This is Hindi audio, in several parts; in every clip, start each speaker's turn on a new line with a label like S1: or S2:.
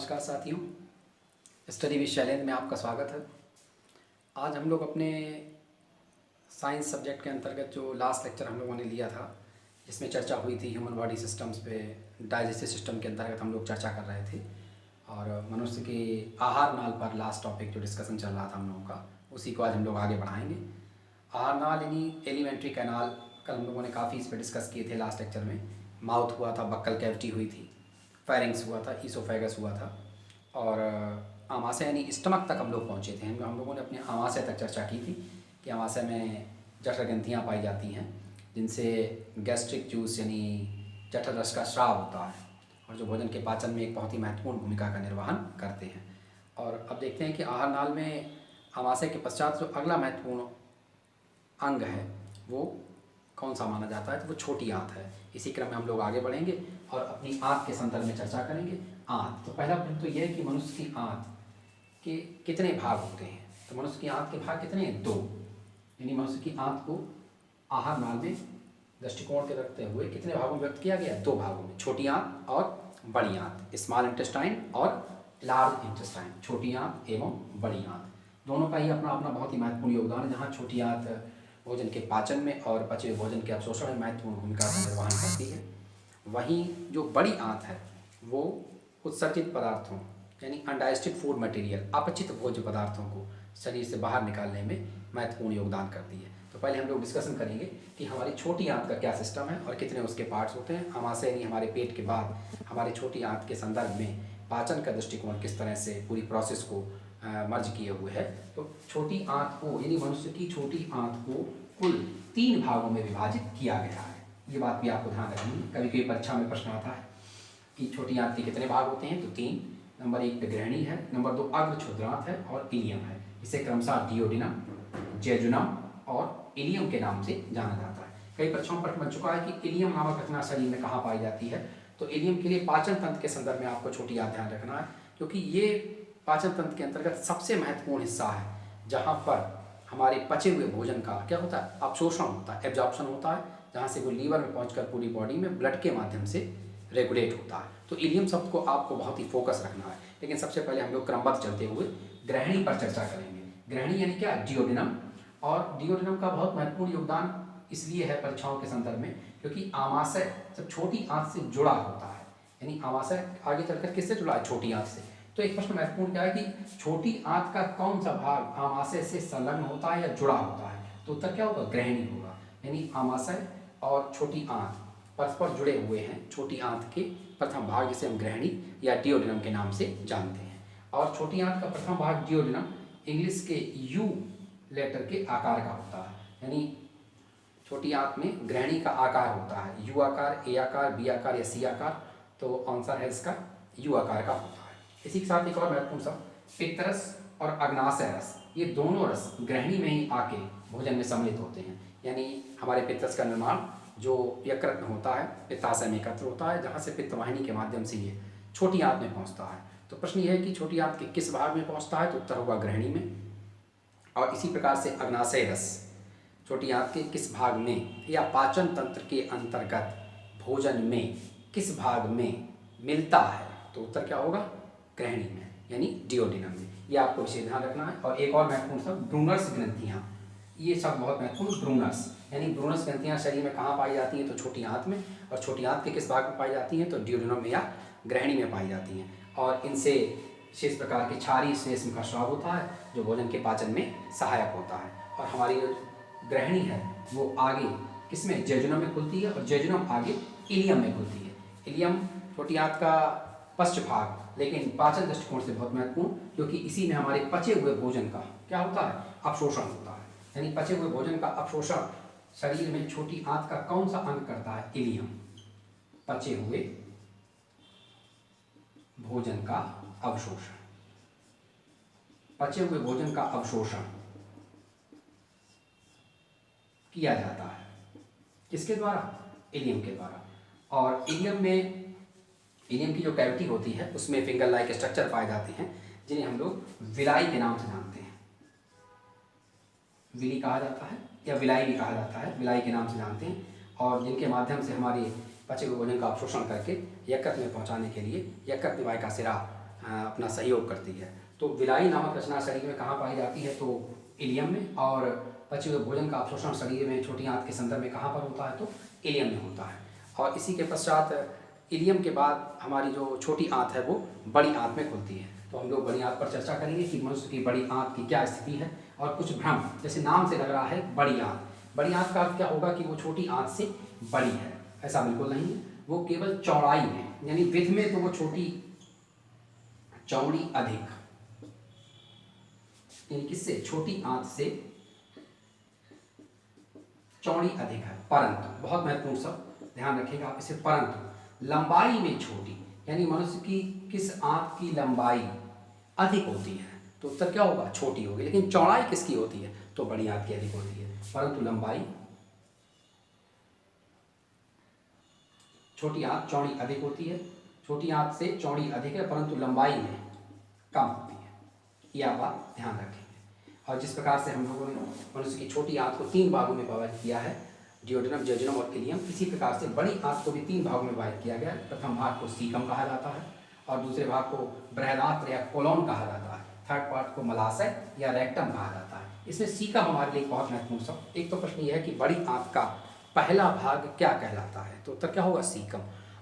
S1: नमस्कार साथियों, स्टडी विद शैलेंद्र में आपका स्वागत है। आज हम लोग अपने साइंस सब्जेक्ट के अंतर्गत जो लास्ट लेक्चर हम लोगों ने लिया था, जिसमें चर्चा हुई थी ह्यूमन बॉडी सिस्टम्स पे, डाइजेस्टिव सिस्टम के अंतर्गत हम लोग चर्चा कर रहे थे और मनुष्य के आहार नाल पर लास्ट टॉपिक जो डिस्कशन चल रहा था हम लोगों का, उसी को आज हम लोग आगे बढ़ाएंगे। आहार नाल यानी एलिमेंट्री कैनाल, कल हम लोगों ने काफ़ी इस पर डिस्कस किए थे लास्ट लेक्चर में। माउथ हुआ था, बक्कल कैविटी हुई थी, फेरिंग्स हुआ था, ईसोफेगस हुआ था और आमाशय यानी स्टमक तक हम लोग पहुँचे थे। हम लोगों ने अपने आमाशय तक चर्चा की थी कि आमाशय में जठर ग्रंथियाँ पाई जाती हैं जिनसे गैस्ट्रिक जूस यानी जठर रस का स्राव होता है और जो भोजन के पाचन में एक बहुत ही महत्वपूर्ण भूमिका का निर्वहन करते हैं। और अब देखते हैं कि आहार नाल में आमाशय के पश्चात जो अगला महत्वपूर्ण अंग है वो कौन सा माना जाता है, तो वो छोटी आंत है। इसी क्रम में हम लोग आगे बढ़ेंगे और अपनी आंत के संदर्भ में चर्चा करेंगे। आंत, तो पहला प्रश्न तो यह है कि मनुष्य की आंत के कितने भाग होते हैं। तो मनुष्य की आंत के भाग कितने हैं? 2। यानी मनुष्य की आंत को आहार नाल में दृष्टिकोण के रखते हुए कितने भागों में व्यक्त किया गया? 2 भागों में, छोटी आंत और बड़ी आंत, स्मॉल इंटेस्टाइन और लार्ज इंटेस्टाइन। छोटी आंत एवं बड़ी आंत दोनों का ही अपना अपना बहुत ही महत्वपूर्ण योगदान है। जहाँ छोटी आंत भोजन के पाचन में और पचे हुए भोजन के अवशोषण में महत्वपूर्ण भूमिका का निर्वहन करती है, वहीं जो बड़ी आंत है वो उत्सर्जित पदार्थों यानी अनडाइजेस्टेड फूड मटेरियल, अपचित भोज्य पदार्थों को शरीर से बाहर निकालने में महत्वपूर्ण योगदान करती है। तो पहले हम लोग डिस्कशन करेंगे कि हमारी छोटी आंत का क्या सिस्टम है और कितने उसके पार्ट्स होते हैं। आमाशय यानी हमारे पेट के बाद हमारी छोटी आंत के संदर्भ में पाचन का दृष्टिकोण किस तरह से पूरी प्रोसेस को मर्ज किए हुए है। तो छोटी आंत को यानी मनुष्य की छोटी आंत को कुल 3 भागों में विभाजित किया गया है। ये बात भी आपको ध्यान रखनी है, कभी कभी परीक्षा में प्रश्न आता है कि छोटी आंत के कितने भाग होते हैं। तो 3। नंबर 1 पे ग्रहणी है, नंबर 2 अग्र क्षुद्रांत है और इलियम है। इसे क्रमशः डियोडिनम, जेजुनम और इलियम के नाम से जाना जाता है। कई परीक्षाओं में प्रश्न बन चुका है कि इलियम नामक रचना शरीर में कहाँ पाई जाती है। तो इलियम के लिए पाचन तंत्र के संदर्भ में आपको छोटी आंत ध्यान रखना है, क्योंकि ये पाचन तंत्र के अंतर्गत सबसे महत्वपूर्ण हिस्सा है जहाँ पर हमारे पचे हुए भोजन का क्या होता है? अवशोषण होता है, एब्जॉर्प्शन होता है, जहाँ से वो लीवर में पहुँचकर पूरी बॉडी में ब्लड के माध्यम से रेगुलेट होता है। तो इलियम शब्द को आपको बहुत ही फोकस रखना है। लेकिन सबसे पहले हम लोग क्रमबद्ध चलते हुए ग्रहणी पर चर्चा करेंगे। ग्रहणी यानी क्या? डियोडिनम। और डियोडिनम का बहुत महत्वपूर्ण योगदान इसलिए है परीक्षाओं के संदर्भ में क्योंकि आमाशय जब छोटी आंत से जुड़ा होता है, यानी आमाशय आगे चलकर किससे जुड़ा है? छोटी आंत से। तो एक प्रश्न महत्वपूर्ण क्या है कि छोटी आंत का कौन सा भाग आमाशय से संलग्न होता है या जुड़ा होता है? तो उत्तर क्या होगा? ग्रहणी होगा। यानी आमाशय और छोटी आंत परस्पर जुड़े हुए हैं। छोटी आंत के प्रथम भाग जिसे हम ग्रहणी या डियोडिनम के नाम से जानते हैं। और छोटी आंत का प्रथम भाग डियोडिनम इंग्लिश के यू लेटर के आकार का होता है। यानी छोटी आंत में ग्रहणी का आकार होता है, यू आकार, ए आकार, बी आकार या सी आकार। तो आंसर है इसका यू आकार का होता है। इसी के साथ एक और महत्वपूर्ण शब्द पित्तरस और अग्नाशय रस, ये दोनों रस ग्रहणी में ही आके भोजन में सम्मिलित होते हैं। यानी हमारे पित्तरस का निर्माण जो यकृत में होता है, पित्ताशय में एकत्र होता है, जहाँ से पित्तवाहिनी के माध्यम से ये छोटी आंत में पहुँचता है। तो प्रश्न ये है कि छोटी आंत के किस भाग में पहुँचता है? तो उत्तर होगा ग्रहणी में। और इसी प्रकार से अग्नाशय रस छोटी आंत के किस भाग में या पाचन तंत्र के अंतर्गत भोजन में किस भाग में मिलता है? तो उत्तर क्या होगा? ग्रहणी में, यानी डियोडिनम में। ये आपको विशेष ध्यान रखना है। और एक और महत्वपूर्ण शब्द ब्रूनर्स ग्रंथियाँ, ये शब्द बहुत महत्वपूर्ण। ब्रूनर्स यानी ब्रूनर्स ग्रंथियाँ शरीर में कहाँ पाई जाती हैं? तो छोटी आंत में। और छोटी आंत के किस भाग में पाई जाती हैं? तो डियोडिनम में या ग्रहणी में पाई जाती हैं। और इनसे विशेष प्रकार के क्षारीय श्लेष्म का स्राव होता है जो भोजन के पाचन में सहायक होता है। और हमारी जो ग्रहणी है वो आगे किसमें? जेजुनम में खुलती है और जेजुनम आगे इलियम में खुलती है। इलियम छोटी आंत का पश्च भाग, लेकिन पाचन दृष्टिकोण से बहुत महत्वपूर्ण, क्योंकि इसी में हमारे पचे हुए भोजन का क्या होता है? अवशोषण होता है। यानी पचे हुए भोजन का अवशोषण शरीर में छोटी आंत का कौन सा अंग करता है? इलियम। पचे हुए भोजन का अवशोषण, पचे हुए भोजन का अवशोषण किया जाता है किसके द्वारा? इलियम के द्वारा। और इलियम की जो कैविटी होती है उसमें फिंगर लाइक स्ट्रक्चर पाए जाते हैं जिन्हें हम लोग विलाई के नाम से जानते हैं। विली कहा जाता है या विलाई भी कहा जाता है, विलाई के नाम से जानते हैं। और जिनके माध्यम से हमारे पचे हुए भोजन का अवशोषण करके यकृत में पहुंचाने के लिए यकृत निवाय का सिरा अपना सहयोग करती है। तो विलाई नामक रचना शरीर में कहाँ पाई जाती है? तो इलियम में। और पचे हुए भोजन का अवशोषण शरीर में छोटी आंत के संदर्भ में कहाँ पर होता है? तो इलियम में होता है। और इसी के पश्चात इलियम के बाद हमारी जो छोटी आंत है वो बड़ी आंत में खुलती है। तो हम लोग बड़ी आंत पर चर्चा करेंगे कि मनुष्य की बड़ी आंत की क्या स्थिति है, और कुछ भ्रम, जैसे नाम से लग रहा है बड़ी आंत। बड़ी आंत का अर्थ क्या होगा कि वो छोटी आंत से बड़ी है? ऐसा बिल्कुल नहीं है। वो केवल चौड़ाई में, यानी विध में तो वो छोटी, चौड़ी अधिक, यानी किससे? छोटी आंत से चौड़ी अधिक है। परंतु, बहुत महत्वपूर्ण शब्द ध्यान रखिएगा आप इसे, परंतु लंबाई में छोटी, यानी मनुष्य की किस आंत की लंबाई अधिक होती है? तो उत्तर क्या होगा? छोटी होगी। लेकिन चौड़ाई किसकी होती है? तो बड़ी आंत की अधिक होती है। परंतु लंबाई, छोटी आंत चौड़ी अधिक होती है, छोटी आंत से चौड़ी अधिक है, परंतु लंबाई में कम होती है। यह आप बात ध्यान रखेंगे। और जिस प्रकार से हम लोगों ने मनुष्य की छोटी आंत को 3 भागों में विभाजित किया है, डियोडेनम, जेजुनम और इलियम, इसी प्रकार से बड़ी आंत को भी 3 भागों में विभाजित किया गया है। प्रथम भाग को सीकम कहा जाता है, और दूसरे भाग को बृहदात्र या कोलोन कहा जाता है। थर्ड पार्ट को मलाशय या रेक्टम कहा जाता है। इसमें सीकम हमारे लिए बहुत महत्वपूर्ण शब्द। एक तो प्रश्न यह है कि बड़ी आंत का पहला भाग क्या कहलाता है? तो उत्तर क्या होगा? सीकम।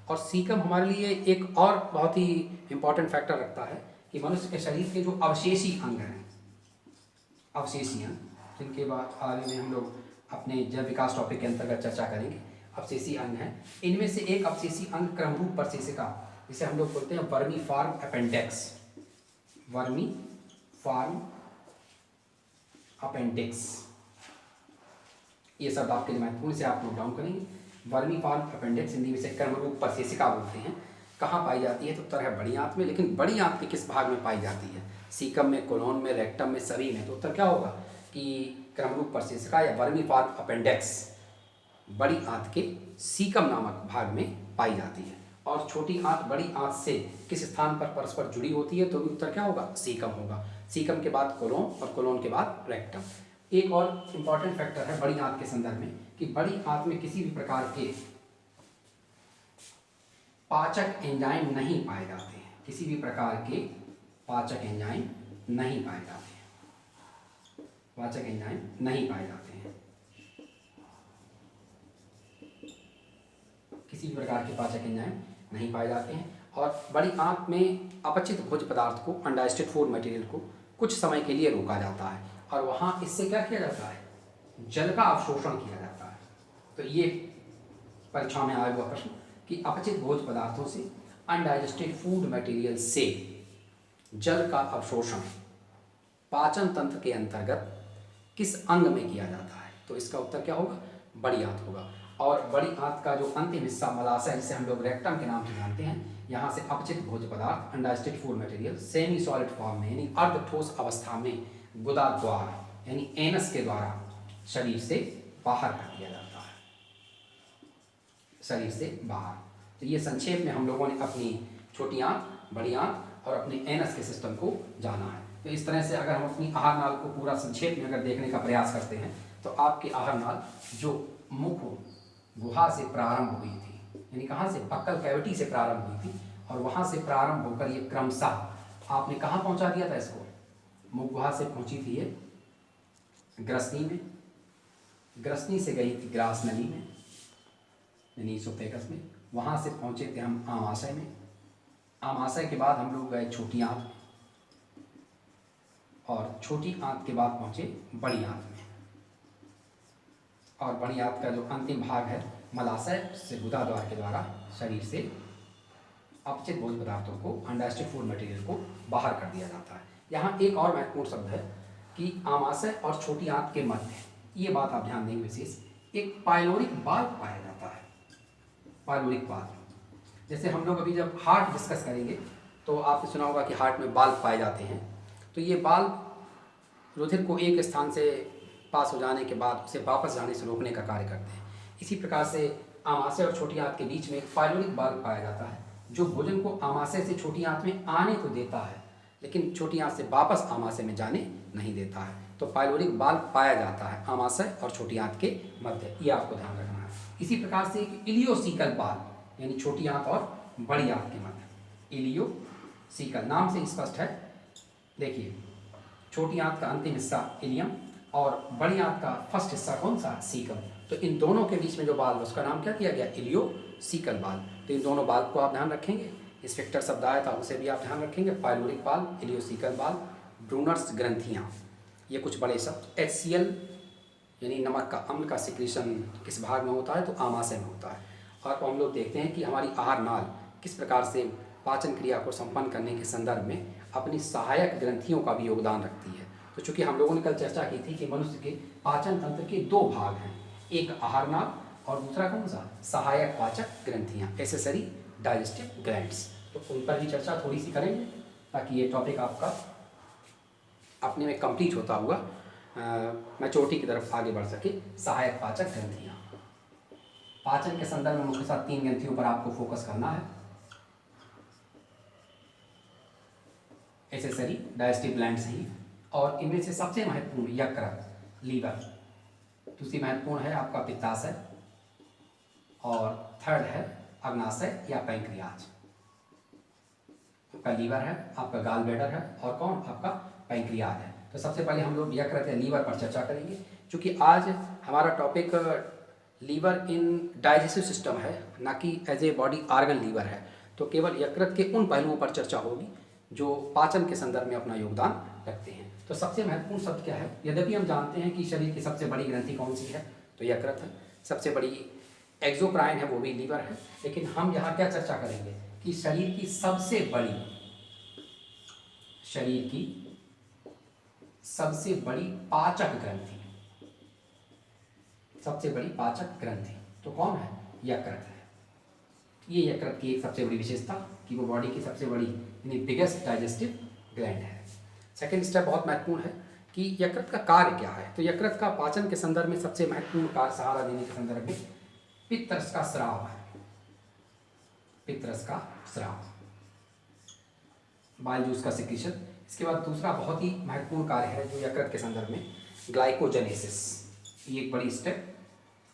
S1: और सीकम हमारे लिए एक और बहुत ही इंपॉर्टेंट फैक्टर रखता है कि मनुष्य के शरीर के जो अवशेषी अंग हैं, अवशेषी अंग, जिनके बाद आगे में हम लोग अपने जैव विकास टॉपिक के अंतर्गत चर्चा करेंगे, अवशेषी अंग हैं। इनमें से एक अवशेषी अंग क्रमरूप प्रशेषिका, जिसे हम लोग बोलते हैं vermi form appendix. Vermi form appendix, ये शब्द आपके लिए महत्वपूर्ण से आप नोट डाउन करेंगे। वर्मी फॉर्म अपेंडिक्स हिंदी में से कर्मरूप प्रशेषिका बोलते हैं। कहाँ पाई जाती है? तो उत्तर है बड़ी आंत में। लेकिन बड़ी आंत के किस भाग में पाई जाती है? सीकम में, कोलोन में, रेक्टम में, सभी में। तो उत्तर क्या होगा कि क्रमरूप प्रशेषिका या वर्मी फॉर्म अपेंडिक्स बड़ी आंत के सीकम नामक भाग में पाई जाती है। और छोटी आंत बड़ी आंत से किस स्थान पर परस्पर जुड़ी होती है? तो भी उत्तर क्या होगा? सीकम होगा। सीकम के बाद कोलोन, और कोलोन के बाद रेक्टम। एक और इम्पॉर्टेंट फैक्टर है बड़ी आंत के संदर्भ में कि बड़ी आंत में किसी भी प्रकार के पाचक एंजाइम नहीं पाए जाते हैं। किसी भी प्रकार के पाचक एंजाइम नहीं पाए जाते हैं। पाचक एंजाइम नहीं पाए जाते हैं। किसी भी प्रकार के पाचक एंजाइम नहीं पाए जाते हैं। और बड़ी आंत में अपचित भोज्य पदार्थ को, अनडाइजेस्टेड फूड मटेरियल को कुछ समय के लिए रोका जाता है, और वहाँ इससे क्या किया जाता है? जल का अवशोषण किया जाता है। तो ये परीक्षा में आया हुआ प्रश्न कि अपचित भोज्य पदार्थों से, अनडाइजेस्टेड फूड मटेरियल से जल का अवशोषण पाचन तंत्र के अंतर्गत किस अंग में किया जाता है? तो इसका उत्तर क्या होगा? बड़ी आंत होगा। और बड़ी आंत का जो अंतिम हिस्सा मलाशय, जिसे हम लोग रेक्टम के नाम से जानते हैं, यहाँ से अपचित भोज्य पदार्थ, undigested food material semi solid form में, यानी अर्ध ठोस अवस्था में गुदा द्वार यानी एनस के द्वारा शरीर से बाहर कर दिया जाता है। शरीर से बाहर। तो ये संक्षेप में हम लोगों ने अपनी छोटी आंत, बड़ी आंत और अपने एनस के सिस्टम को जाना है। तो इस तरह से अगर हम अपनी आहार नाल को पूरा संक्षेप में अगर देखने का प्रयास करते हैं, तो आपकी आहार नाल जो मुख गुहा से प्रारंभ हुई थी, यानी कहाँ से? बक्कल कैविटी से प्रारंभ हुई थी, और वहाँ से प्रारंभ होकर ये क्रमशः आपने कहाँ पहुँचा दिया था इसको? मुख गुहा से पहुँची थी ये ग्रसनी में, ग्रसनी से गई थी ग्रास नली में, यानी इसोफेगस में, वहाँ से पहुँचे थे हम आमाशय में, आमाशय के बाद हम लोग गए छोटी आंत में, और छोटी आंत के बाद पहुँचे बड़ी आंत में, और बड़ी आंत का जो अंतिम भाग है मलाशय से गुदा द्वार के द्वारा शरीर से अपचित भोज्य पदार्थों को, अनडाइजेस्टेड फूड मटेरियल को बाहर कर दिया जाता है। यहाँ एक और महत्वपूर्ण शब्द है कि आमाशय और छोटी आंत के मध्य, ये बात आप ध्यान देंगे विशेष, एक पाइलोरिक बाल्ब पाया जाता है। पाइलोरिक बाल्ब, जैसे हम लोग अभी जब हार्ट डिस्कस करेंगे तो आपने सुना होगा कि हार्ट में बाल्ब पाए जाते हैं। तो ये बाल्ब रुधिर को एक स्थान से पास हो जाने के बाद उसे वापस जाने से रोकने का कार्य करते हैं। इसी प्रकार से आमाशय और छोटी आंत के बीच में एक पाइलोरिक बाल्ब पाया जाता है, जो भोजन को आमाशय से छोटी आंत में आने तो देता है, लेकिन छोटी आंत से वापस आमाशय में जाने नहीं देता है। तो पाइलोरिक बाल्ब पाया जाता है आमाशय और छोटी आंत के मध्य, ये आपको ध्यान रखना है। इसी प्रकार से एक इलियोसिकल बाल्ब, यानी छोटी आंत और बड़ी आंत के मध्य, इलियो सीकल, नाम से स्पष्ट है। देखिए, छोटी आंत का अंतिम हिस्सा इलियम और बड़ी आंत का फर्स्ट हिस्सा कौन सा, सीकम। तो इन दोनों के बीच में जो बाल उसका नाम क्या दिया गया, इलियोसीकल बाल। तो इन दोनों बाल को आप ध्यान रखेंगे। स्फिंक्टर शब्द आया था, उसे भी आप ध्यान रखेंगे। पाइलोरिक बाल, इलियोसीकल बाल, ब्रूनर्स ग्रंथियाँ, ये कुछ बड़े शब्द। HCl यानी नमक का, अम्ल का सिक्रीशन किस भाग में होता है, तो आमाशय में होता है। और हम लोग देखते हैं कि हमारी आहार नाल किस प्रकार से पाचन क्रिया को संपन्न करने के संदर्भ में अपनी सहायक ग्रंथियों का भी योगदान रखती है। तो चूँकि हम लोगों ने कल चर्चा की थी कि मनुष्य के पाचन तंत्र के दो भाग हैं, एक आहार नाल और दूसरा कौन सा, सहायक पाचक ग्रंथियाँ, एक्सेसरी डाइजेस्टिव ग्लैंड्स। तो उन पर भी चर्चा थोड़ी सी करेंगे ताकि ये टॉपिक आपका अपने में कंप्लीट होता हुआ मैच्योरिटी की तरफ आगे बढ़ सके। सहायक पाचक ग्रंथियाँ, पाचन के संदर्भ में मुख्यतः 3 ग्रंथियों पर आपको फोकस करना है। एक्सेसरी डाइजेस्टिव ग्लैंड्स ही, और इनमें से सबसे महत्वपूर्ण यकृत, लीवर, दूसरी महत्वपूर्ण है आपका पित्ताशय, और थर्ड है अग्नाशय या पैंक्रियाज। आपका लीवर है, आपका गाल ब्लैडर है, और कौन, आपका पैंक्रियाज है। तो सबसे पहले हम लोग यकृत या लीवर पर चर्चा करेंगे। क्योंकि आज हमारा topic liver in digestive system है, ना कि as a body organ liver है। तो केवल यकृत के उन पहलुओं पर चर्चा होगी जो पाचन के संदर्भ में अपना योगदान रखते हैं। तो सबसे महत्वपूर्ण शब्द क्या है, यद्यपि हम जानते हैं कि शरीर की सबसे बड़ी ग्रंथि कौन सी है, तो यकृत है। सबसे बड़ी एक्सोक्राइन है, वो भी लीवर है। लेकिन हम यहाँ क्या चर्चा करेंगे कि शरीर की सबसे बड़ी पाचक ग्रंथि, सबसे बड़ी पाचक ग्रंथि तो कौन है, यकृत है। ये यकृत की एक सबसे बड़ी विशेषता कि वो बॉडी की सबसे बड़ी यानी बिगेस्ट डाइजेस्टिव ग्लैंड है। सेकेंड स्टेप बहुत महत्वपूर्ण है कि यकृत का कार्य क्या है। तो यकृत का पाचन के संदर्भ में सबसे महत्वपूर्ण कार्य सहारा देने के संदर्भ में पित्तरस का स्राव है, पित्तरस का स्राव, बाइल जूस का सिक्रीशन। इसके बाद दूसरा बहुत ही महत्वपूर्ण कार्य है जो यकृत के संदर्भ में, ग्लाइकोजेनेसिस। ये एक बड़ी स्टेप,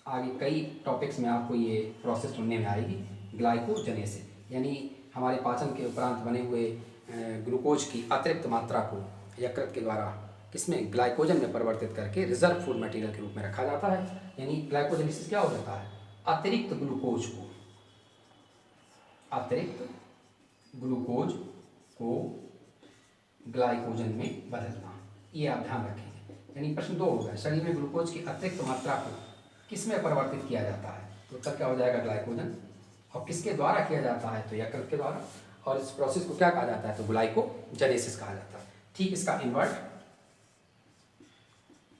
S1: आगे कई टॉपिक्स में आपको ये प्रोसेस सुनने में आएगी। ग्लाइकोजेनेसिस यानी हमारे पाचन के उपरांत बने हुए ग्लूकोज की अतिरिक्त मात्रा को यकृत के द्वारा किसमें, ग्लाइकोजन में परिवर्तित करके रिजर्व फूड मटेरियल के रूप में रखा जाता है। यानी ग्लाइकोजेनेसिस क्या हो जाता है, अतिरिक्त ग्लूकोज को ग्लाइकोजन में बदलना। ये आप ध्यान रखेंगे। यानी प्रश्न 2 होगा, शरीर में ग्लूकोज की अतिरिक्त मात्रा को किस में परिवर्तित किया जाता है, तो उत्तर क्या हो जाएगा, ग्लाइकोजन। और किसके द्वारा किया जाता है, तो यकृत के द्वारा। और इस प्रोसेस को क्या कहा जाता है, तो ग्लाइकोजेनेसिस कहा जाता है। ठीक इसका इन्वर्ट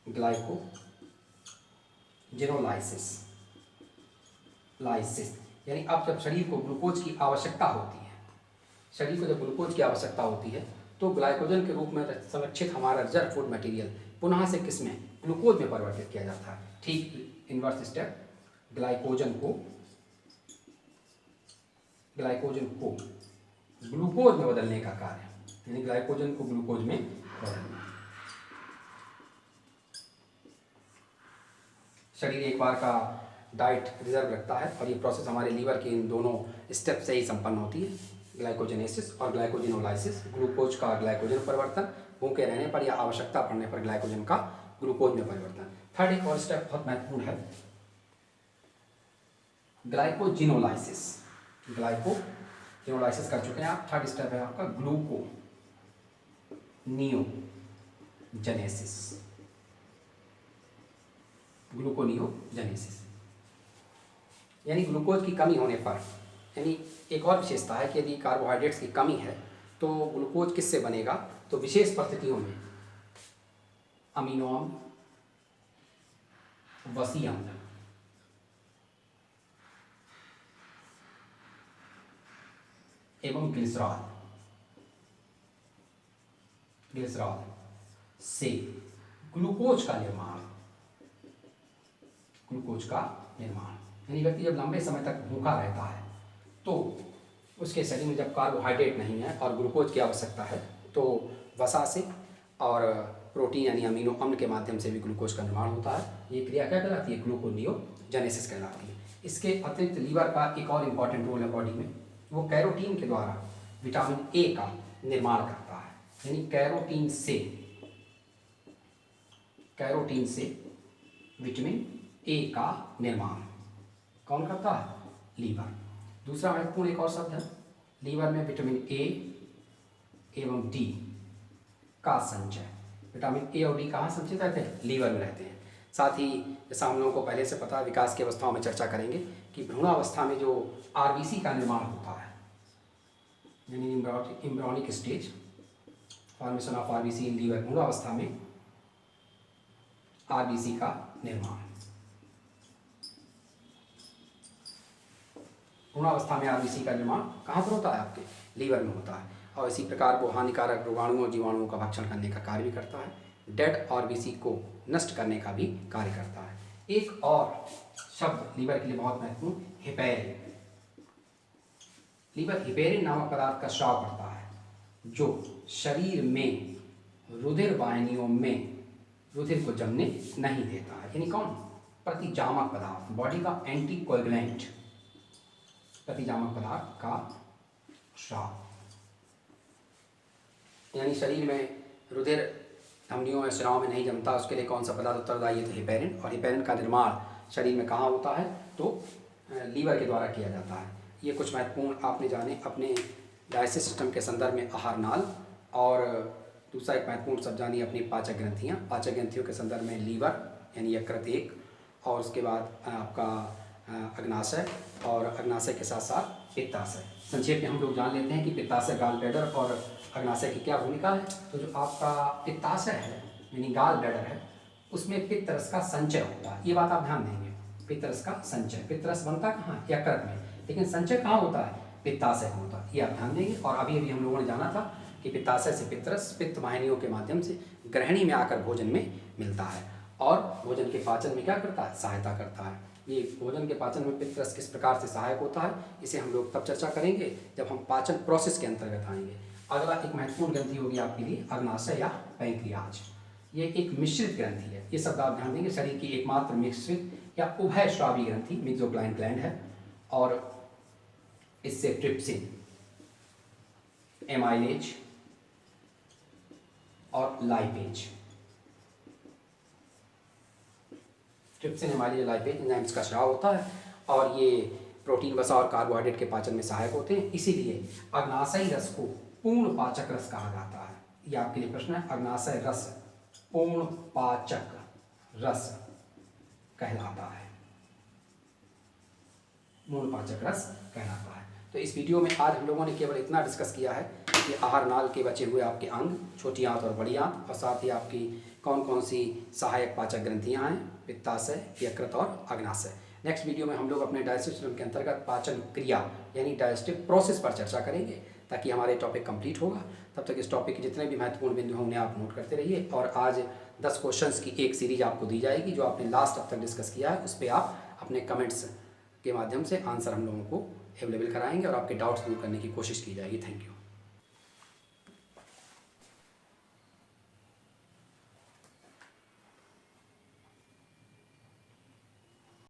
S1: ग्लाइकोजेनोलाइसिस, यानी अब जब शरीर को ग्लूकोज की आवश्यकता होती है, शरीर को जब ग्लूकोज की आवश्यकता होती है तो ग्लाइकोजन के रूप में संरक्षित हमारा रिजर्व फूड मटेरियल पुनः से किसमें, ग्लूकोज में परिवर्तित किया जाता है। ठीक इन्वर्स स्टेप, ग्लाइकोजन को ग्लूकोज में बदलने का कार्य, यानी ग्लाइकोजन को ग्लूकोज में बदलना। शरीर एक बार का डाइट रिजर्व रखता है और ये प्रोसेस हमारे लीवर के इन दोनों स्टेप से ही संपन्न होती है, ग्लाइकोजेनेसिस और ग्लाइकोजेनोलाइसिस। ग्लूकोज का ग्लाइकोजन परिवर्तन, भूखे रहने पर या आवश्यकता पड़ने पर ग्लाइकोजन का ग्लूकोज में परिवर्तन। थर्ड एक और स्टेप बहुत महत्वपूर्ण है, ग्लाइकोजिनोलाइसिस। ग्लाइकोजिनोलाइसिस कर चुके हैं आप। थर्ड स्टेप है आपका ग्लूकोनियोजेनेसिस, यानी ग्लूकोज की कमी होने पर, यानी एक और विशेषता है कि यदि कार्बोहाइड्रेट्स की कमी है तो ग्लूकोज किससे बनेगा, तो विशेष परिस्थितियों में अमीनो अम्ल, वसी अम्ल, एवं ग्लिसरॉल से ग्लूकोज का निर्माण। यानी व्यक्ति जब लंबे समय तक भूखा रहता है तो उसके शरीर में जब कार्बोहाइड्रेट नहीं है और ग्लूकोज की आवश्यकता है तो वसा से और प्रोटीन यानी अमीनो अम्ल के माध्यम से भी ग्लूकोज का निर्माण होता है। ये क्रिया क्या कहलाती है, ग्लूकोनियोजेनेसिस कहलाती है। इसके अतिरिक्त लीवर का एक और इम्पॉर्टेंट रोल है बॉडी में, वो कैरोटीन के द्वारा विटामिन ए का निर्माण करता है, यानी कैरोटीन से विटामिन ए का निर्माण कौन करता है? लीवर। दूसरा महत्वपूर्ण एक और शब्द है, लीवर में विटामिन ए एवं डी का संचय। विटामिन ए और डी कहाँ संचित रहते हैं? लीवर में रहते हैं। साथ ही जैसा हम लोगों को पहले से पता है, विकास की अवस्थाओं में चर्चा करेंगे कि भ्रूणावस्था में जो आरबीसी का निर्माण होता है, यानी embryonic stage, formation of RBC in liver, भ्रूणावस्था में आरबीसी का निर्माण। भ्रूणावस्था में आरबीसी का निर्माण कहाँ पर होता है? आपके लीवर में होता है। और इसी प्रकार वो हानिकारक रोगाणुओं जीवाणुओं का भक्षण करने का कार्य भी करता है, डेड आरबीसी को नष्ट करने का भी कार्य करता है। एक और शब्द लीवर के लिए बहुत महत्वपूर्ण, हेपेरिन। लीवर हेपेरिन नामक पदार्थ का स्राव करता है, जो शरीर में रुधिर वाहिनियों में रुधिर को जमने नहीं देता है, यानी कौन? प्रतिजामक पदार्थ, बॉडी का एंटीकोएगुलेंट, प्रतिजामक पदार्थ का स्राव, यानी शरीर में रुधिर धमनियों या स्राव में नहीं जमता, उसके लिए कौन सा पदार्थ उत्तरदायी है? तो हेपेरिन। और हेपेरिन का निर्माण शरीर में कहाँ होता है? तो लीवर के द्वारा किया जाता है। ये कुछ महत्वपूर्ण आपने जाने अपने डाइजेस्टिव सिस्टम के संदर्भ में आहार नाल, और दूसरा एक महत्वपूर्ण शब्द जानिए अपनी पाचक ग्रंथियाँ। पाचक ग्रंथियों के संदर्भ में लीवर यानी यकृत एक, और उसके बाद आपका अग्नाशय, और अग्नाशय के साथ साथ पित्ताशय। संक्षेप में हम लोग जान लेते हैं कि पित्ताशय, गॉल ब्लैडर और अग्नाशय की क्या भूमिका है। तो जो आपका पित्ताशय है यानी गॉल ब्लैडर है, उसमें पित्त रस का संचय होता है। ये बात आप ध्यान देंगे, पित्त रस का संचय। पित्त रस बनता कहाँ? यकृत में, लेकिन संचय कहाँ होता है? पित्ताशय में होता है। ये आप ध्यान देंगे। और अभी हम लोगों ने जाना था कि पित्ताशय से पित्त रस पित्त वाहिनियों के माध्यम से ग्रहणी में आकर भोजन में मिलता है, और भोजन के पाचन में क्या करता है? सहायता करता है। ये भोजन के पाचन में पित्त रस किस प्रकार से सहायक होता है, इसे हम लोग तब चर्चा करेंगे जब हम पाचन प्रोसेस के अंतर्गत आएंगे। अगला एक महत्वपूर्ण ग्रंथि होगी आपके लिए अग्नाशय या पैंक्रियाज। ये एक मिश्रित ग्रंथि है। ये शब्द आप ध्यान देंगे, शरीर की एकमात्र मिश्रित या उभय श्रावी ग्रंथि मिक्सोक्लाइन ग्लैंड है, और इससे ट्रिप्सिन, एमाइलेज और lipase, trypsin, amylase, lipase enzymes का स्राव होता है, और ये प्रोटीन, वसा और कार्बोहाइड्रेट के पाचन में सहायक होते हैं। इसीलिए अग्नाशयी रस को पूर्ण पाचक रस कहा जाता है। ये आपके लिए प्रश्न है, अग्नाशय रस पूर्ण पाचक रस कहलाता है, पूर्ण पाचक रस कहलाता है। तो इस वीडियो में आज हम लोगों ने केवल इतना डिस्कस किया है कि आहार नाल के बचे हुए आपके अंग, छोटी आंत और बड़ी आंत, और साथ ही आपकी कौन कौन सी सहायक पाचक ग्रंथियां हैं, पित्ताशय, यकृत और अग्नाशय। नेक्स्ट वीडियो में हम लोग अपने डाइजेस्टिव सिस्टम के अंतर्गत पाचन क्रिया यानी डाइजेस्टिव प्रोसेस पर चर्चा करेंगे, ताकि हमारे टॉपिक कंप्लीट होगा। तब तक इस टॉपिक के जितने भी महत्वपूर्ण बिंदु होंगे आप नोट करते रहिए। और आज 10 क्वेश्चंस की एक सीरीज आपको दी जाएगी, जो आपने लास्ट अब तक डिस्कस किया है, उस पर आप अपने कमेंट्स के माध्यम से आंसर हम लोगों को अवेलेबल कराएंगे, और आपके डाउट्स दूर करने की कोशिश की जाएगी। Thank you.